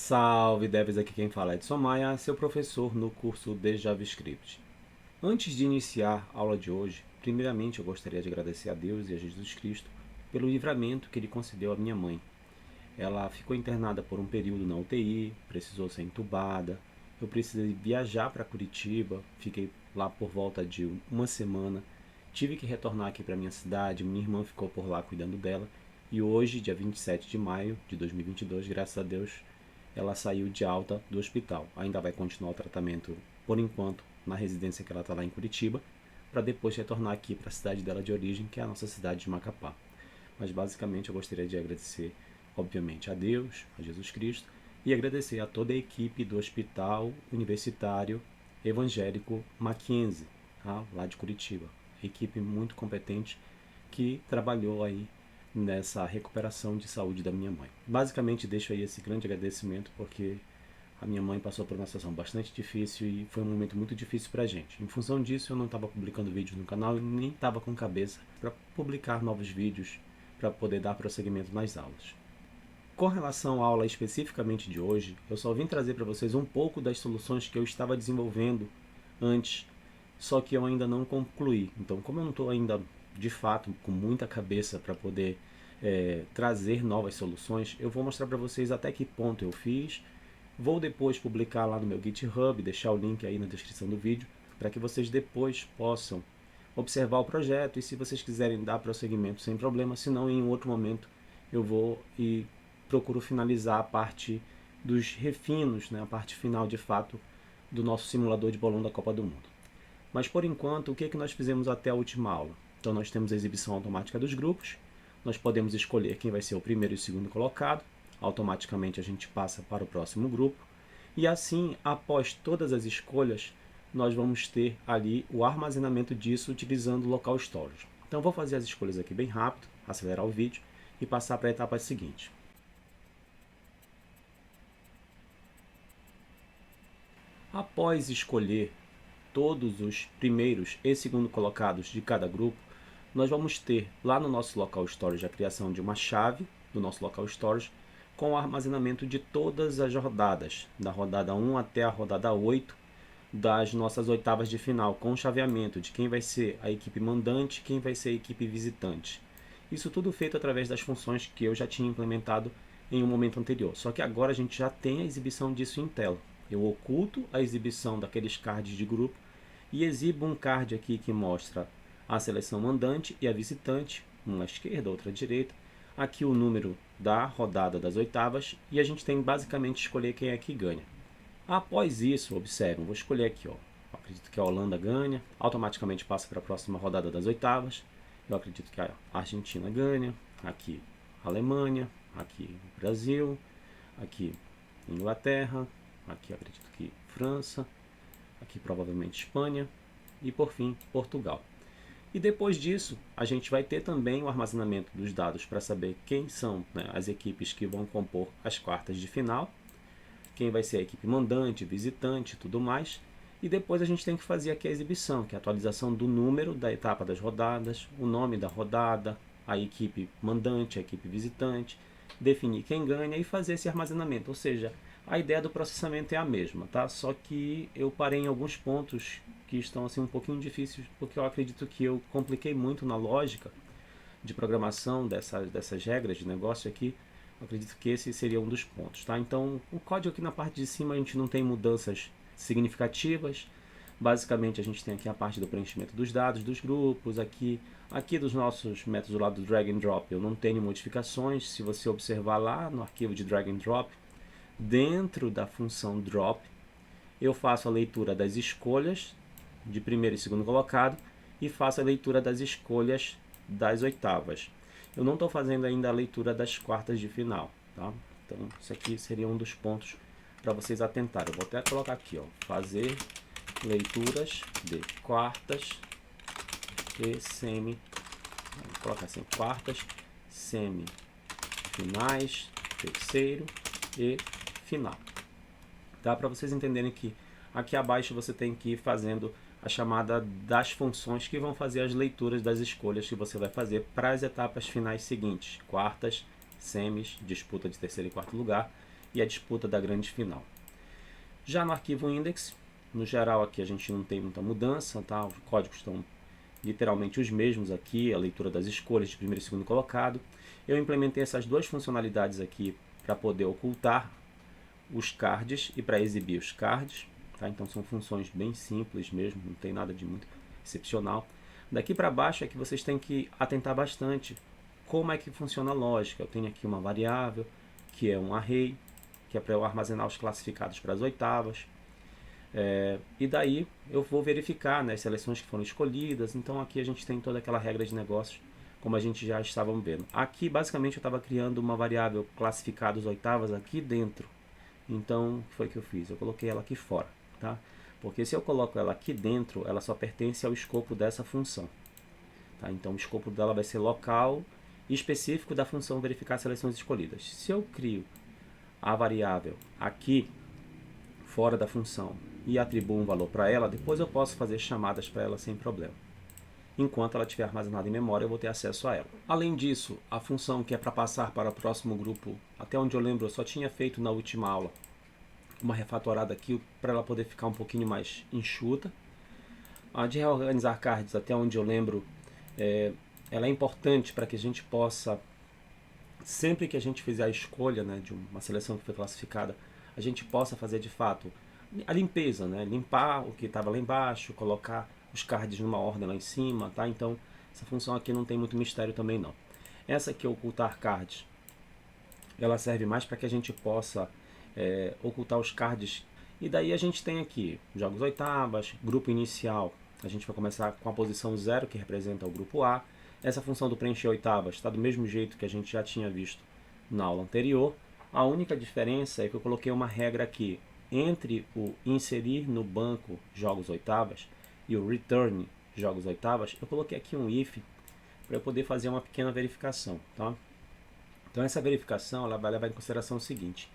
Salve devs, aqui quem fala é Edson Maia, seu professor no curso de JavaScript. Antes de iniciar a aula de hoje, primeiramente eu gostaria de agradecer a Deus e a Jesus Cristo pelo livramento que Ele concedeu à minha mãe. Ela ficou internada por um período na UTI, precisou ser entubada, eu precisei viajar para Curitiba, fiquei lá por volta de uma semana, tive que retornar aqui para minha cidade, minha irmã ficou por lá cuidando dela, e hoje, dia 27 de maio de 2022, graças a Deus, ela saiu de alta do hospital. Ainda vai continuar o tratamento, por enquanto, na residência que ela está lá em Curitiba, para depois retornar aqui para a cidade dela de origem, que é a nossa cidade de Macapá. Mas basicamente eu gostaria de agradecer, obviamente, a Deus, a Jesus Cristo, e agradecer a toda a equipe do Hospital Universitário Evangélico Mackenzie, tá? Lá de Curitiba. Equipe muito competente que trabalhou aí nessa recuperação de saúde da minha mãe. Basicamente deixo aí esse grande agradecimento porque a minha mãe passou por uma situação bastante difícil e foi um momento muito difícil pra gente. Em função disso eu não estava publicando vídeos no canal e nem estava com cabeça para publicar novos vídeos para poder dar prosseguimento nas aulas. Com relação à aula especificamente de hoje, eu só vim trazer para vocês um pouco das soluções que eu estava desenvolvendo antes, só que eu ainda não concluí. Então, como eu não estou ainda de fato com muita cabeça para poder trazer novas soluções, eu vou mostrar para vocês até que ponto eu fiz. Vou depois publicar lá no meu GitHub, deixar o link aí na descrição do vídeo, para que vocês depois possam observar o projeto e se vocês quiserem dar prosseguimento sem problema, senão em outro momento eu vou e procuro finalizar a parte dos refinos, né, a parte final de fato do nosso simulador de bolão da Copa do Mundo. Mas por enquanto, o que nós fizemos até a última aula? Então nós temos a exibição automática dos grupos, nós podemos escolher quem vai ser o primeiro e o segundo colocado, automaticamente a gente passa para o próximo grupo, e assim, após todas as escolhas, nós vamos ter ali o armazenamento disso utilizando o local storage. Então vou fazer as escolhas aqui bem rápido, acelerar o vídeo e passar para a etapa seguinte. Após escolher todos os primeiros e segundo colocados de cada grupo, nós vamos ter lá no nosso local storage a criação de uma chave do nosso local storage com o armazenamento de todas as rodadas, da rodada 1 até a rodada 8 das nossas oitavas de final, com o chaveamento de quem vai ser a equipe mandante e quem vai ser a equipe visitante. Isso tudo feito através das funções que eu já tinha implementado em um momento anterior, só que agora a gente já tem a exibição disso em tela. Eu oculto a exibição daqueles cards de grupo e exibo um card aqui que mostra a seleção mandante e a visitante, uma à esquerda, outra à direita, aqui o número da rodada das oitavas e a gente tem basicamente escolher quem é que ganha. Após isso, observem, vou escolher aqui, ó, acredito que a Holanda ganha, automaticamente passa para a próxima rodada das oitavas, eu acredito que a Argentina ganha, aqui a Alemanha, aqui o Brasil, aqui Inglaterra, aqui acredito que França, aqui provavelmente Espanha e por fim Portugal. E depois disso a gente vai ter também o armazenamento dos dados para saber quem são, né, as equipes que vão compor as quartas de final, quem vai ser a equipe mandante, visitante e tudo mais. E depois a gente tem que fazer aqui a exibição, que é a atualização do número da etapa das rodadas, o nome da rodada, a equipe mandante, a equipe visitante, definir quem ganha e fazer esse armazenamento, ou seja, a ideia do processamento é a mesma, tá? Só que eu parei em alguns pontos que estão assim um pouquinho difíceis, porque eu acredito que eu compliquei muito na lógica de programação dessas regras de negócio aqui. Eu acredito que esse seria um dos pontos, tá? Então, o código aqui na parte de cima a gente não tem mudanças significativas. Basicamente a gente tem aqui a parte do preenchimento dos dados dos grupos, aqui dos nossos métodos lá do drag and drop eu não tenho modificações. Se você observar lá no arquivo de drag and drop, dentro da função drop, eu faço a leitura das escolhas de primeiro e segundo colocado e faço a leitura das escolhas das oitavas. Eu não estou fazendo ainda a leitura das quartas de final, tá? Então isso aqui seria um dos pontos para vocês atentarem. Eu vou até colocar aqui, ó, fazer leituras de quartas e semi, vou colocar assim, quartas, semifinais, terceiro e final, tá? Para vocês entenderem que aqui abaixo você tem que ir fazendo a chamada das funções que vão fazer as leituras das escolhas que você vai fazer para as etapas finais seguintes, quartas, semis, disputa de terceiro e quarto lugar e a disputa da grande final. Já no arquivo index, no geral aqui a gente não tem muita mudança, tá? Os códigos estão literalmente os mesmos aqui, a leitura das escolhas de primeiro e segundo colocado. Eu implementei essas duas funcionalidades aqui para poder ocultar os cards e para exibir os cards, tá? Então são funções bem simples mesmo, não tem nada de muito excepcional. Daqui para baixo é que vocês têm que atentar bastante como é que funciona a lógica. Eu tenho aqui uma variável que é um array, que é para eu armazenar os classificados para as oitavas. E daí eu vou verificar, né, as seleções que foram escolhidas. Então aqui a gente tem toda aquela regra de negócios, como a gente já estava vendo. Aqui basicamente eu estava criando uma variável classificados oitavas aqui dentro. Então o que foi que eu fiz? Eu coloquei ela aqui fora, tá? Porque se eu coloco ela aqui dentro, ela só pertence ao escopo dessa função, tá? Então o escopo dela vai ser local e específico da função verificar seleções escolhidas. Se eu crio a variável aqui fora da função e atribuo um valor para ela, depois eu posso fazer chamadas para ela sem problema. Enquanto ela estiver armazenada em memória, eu vou ter acesso a ela. Além disso, a função que é para passar para o próximo grupo, até onde eu lembro, eu só tinha feito na última aula uma refatorada aqui para ela poder ficar um pouquinho mais enxuta. A de reorganizar cards, até onde eu lembro, ela é importante para que a gente possa, sempre que a gente fizer a escolha, né, de uma seleção que foi classificada, a gente possa fazer de fato a limpeza, né? Limpar o que estava lá embaixo, colocar os cards numa ordem lá em cima, tá? Então essa função aqui não tem muito mistério também não. Essa aqui, ocultar cards, ela serve mais para que a gente possa ocultar os cards. E daí a gente tem aqui jogos oitavas, grupo inicial. A gente vai começar com a posição 0, que representa o grupo A. Essa função do preencher oitavas está do mesmo jeito que a gente já tinha visto na aula anterior. A única diferença é que eu coloquei uma regra aqui entre o inserir no banco jogos oitavas e o return jogos oitavas. Eu coloquei aqui um if para eu poder fazer uma pequena verificação, tá? Então essa verificação ela vai levar em consideração o seguinte: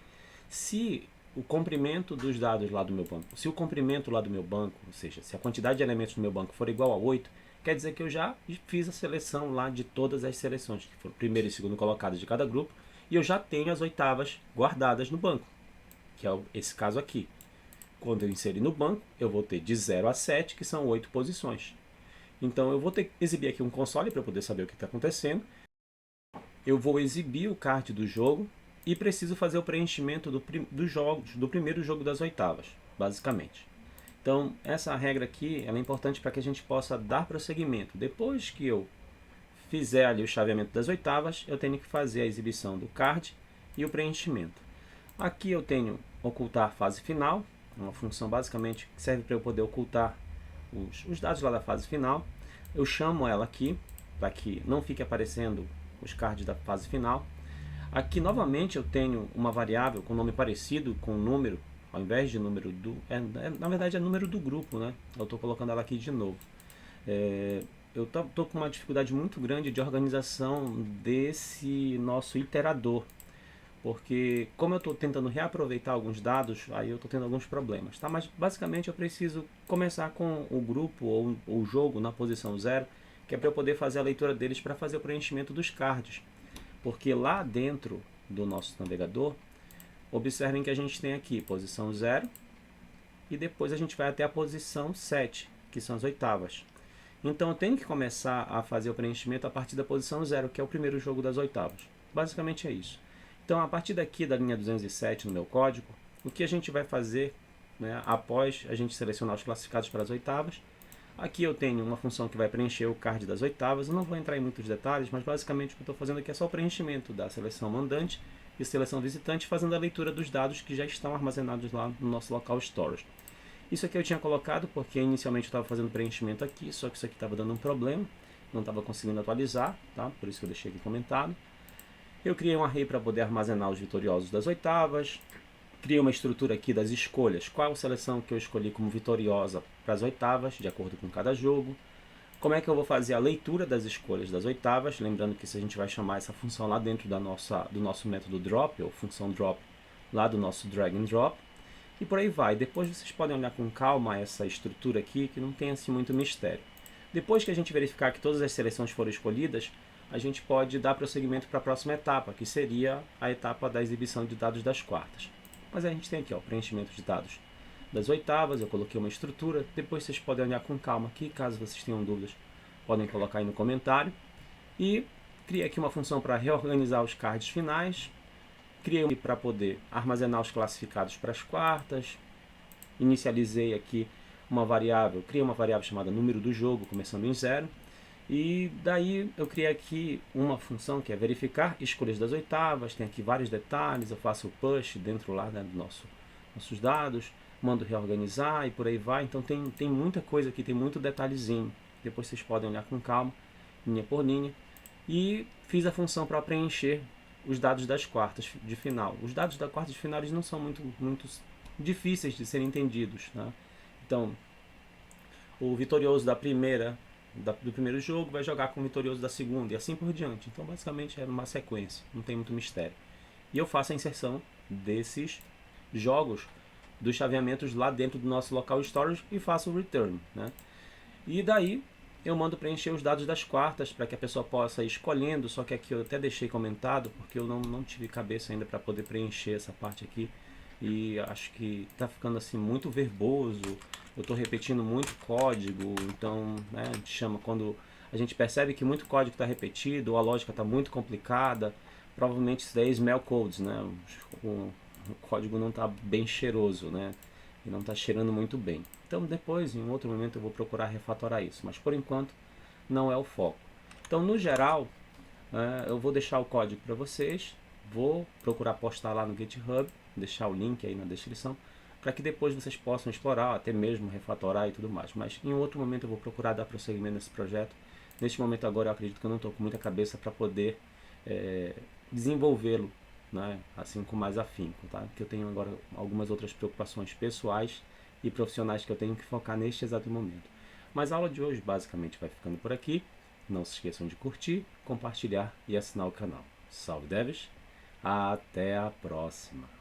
se o comprimento dos dados lá do meu banco, se o comprimento lá do meu banco, ou seja, se a quantidade de elementos do meu banco for igual a 8, quer dizer que eu já fiz a seleção lá de todas as seleções, que foram primeiro e segundo colocados de cada grupo, e eu já tenho as oitavas guardadas no banco, que é esse caso aqui. Quando eu inserir no banco, eu vou ter de 0 a 7, que são 8 posições. Então eu vou ter que exibir aqui um console para poder saber o que está acontecendo. Eu vou exibir o card do jogo e preciso fazer o preenchimento do primeiro jogo das oitavas, basicamente. Então essa regra aqui ela é importante para que a gente possa dar prosseguimento. Depois que eu fizer ali o chaveamento das oitavas, eu tenho que fazer a exibição do card e o preenchimento. Aqui eu tenho ocultar fase final, uma função basicamente que serve para eu poder ocultar os dados lá da fase final. Eu chamo ela aqui, para que não fique aparecendo os cards da fase final. Aqui novamente eu tenho uma variável com nome parecido com o número, ao invés de número do... na verdade é número do grupo, né? Eu estou colocando ela aqui de novo. Eu estou com uma dificuldade muito grande de organização desse nosso iterador, porque como eu estou tentando reaproveitar alguns dados, aí eu estou tendo alguns problemas, tá? Mas basicamente eu preciso começar com o grupo ou o jogo na posição 0, que é para eu poder fazer a leitura deles para fazer o preenchimento dos cards, porque lá dentro do nosso navegador, observem que a gente tem aqui posição 0 e depois a gente vai até a posição 7, que são as oitavas. Então eu tenho que começar a fazer o preenchimento a partir da posição 0, que é o primeiro jogo das oitavas. Basicamente é isso. Então a partir daqui da linha 207 no meu código, o que a gente vai fazer, né, após a gente selecionar os classificados para as oitavas, aqui eu tenho uma função que vai preencher o card das oitavas. Eu não vou entrar em muitos detalhes, mas basicamente o que eu estou fazendo aqui é só o preenchimento da seleção mandante e seleção visitante, fazendo a leitura dos dados que já estão armazenados lá no nosso local storage. Isso aqui eu tinha colocado porque inicialmente eu estava fazendo preenchimento aqui, só que isso aqui estava dando um problema, não estava conseguindo atualizar, tá? Por isso que eu deixei aqui comentado. Eu criei um array para poder armazenar os vitoriosos das oitavas, criei uma estrutura aqui das escolhas, qual seleção que eu escolhi como vitoriosa para as oitavas, de acordo com cada jogo. Como é que eu vou fazer a leitura das escolhas das oitavas, lembrando que isso a gente vai chamar essa função lá dentro do nosso método drop, ou função drop, lá do nosso drag and drop. E por aí vai. Depois vocês podem olhar com calma essa estrutura aqui, que não tem assim muito mistério. Depois que a gente verificar que todas as seleções foram escolhidas, a gente pode dar prosseguimento para a próxima etapa, que seria a etapa da exibição de dados das quartas. Mas a gente tem aqui, ó, preenchimento de dados das oitavas, eu coloquei uma estrutura, depois vocês podem olhar com calma aqui, caso vocês tenham dúvidas, podem colocar aí no comentário. E criei aqui uma função para reorganizar os cards finais, criei para poder armazenar os classificados para as quartas, inicializei aqui uma variável, criei uma variável chamada número do jogo, começando em 0, e daí eu criei aqui uma função que é verificar escolhas das oitavas, tem aqui vários detalhes, eu faço o push dentro lá, né, do nossos dados, mando reorganizar e por aí vai. Então tem muita coisa aqui, tem muito detalhezinho. Depois vocês podem olhar com calma, linha por linha. E fiz a função para preencher os dados das quartas de final. Os dados da quarta de final eles não são muito difíceis de serem entendidos, né? Então, o vitorioso do primeiro jogo vai jogar com o vitorioso da segunda e assim por diante. Então, basicamente, é uma sequência, não tem muito mistério. E eu faço a inserção desses jogos, dos chaveamentos lá dentro do nosso local storage e faço o return, né? E daí eu mando preencher os dados das quartas para que a pessoa possa ir escolhendo, só que aqui eu até deixei comentado porque eu não tive cabeça ainda para poder preencher essa parte aqui e acho que está ficando assim muito verboso, eu estou repetindo muito código, então, né, a gente chama quando a gente percebe que muito código está repetido ou a lógica está muito complicada, provavelmente isso daí é smell codes, né? O código não está bem cheiroso, né? E não está cheirando muito bem. Então depois, em outro momento, eu vou procurar refatorar isso, mas por enquanto não é o foco. Então, no geral, eu vou deixar o código para vocês, vou procurar postar lá no GitHub, deixar o link aí na descrição, para que depois vocês possam explorar, até mesmo refatorar e tudo mais. Mas em outro momento eu vou procurar dar prosseguimento nesse projeto. Neste momento agora eu acredito que eu não estou com muita cabeça para poder desenvolvê-lo, né, assim com mais afinco, tá? Porque eu tenho agora algumas outras preocupações pessoais e profissionais que eu tenho que focar neste exato momento. Mas a aula de hoje basicamente vai ficando por aqui. Não se esqueçam de curtir, compartilhar e assinar o canal. Salve devs! Até a próxima!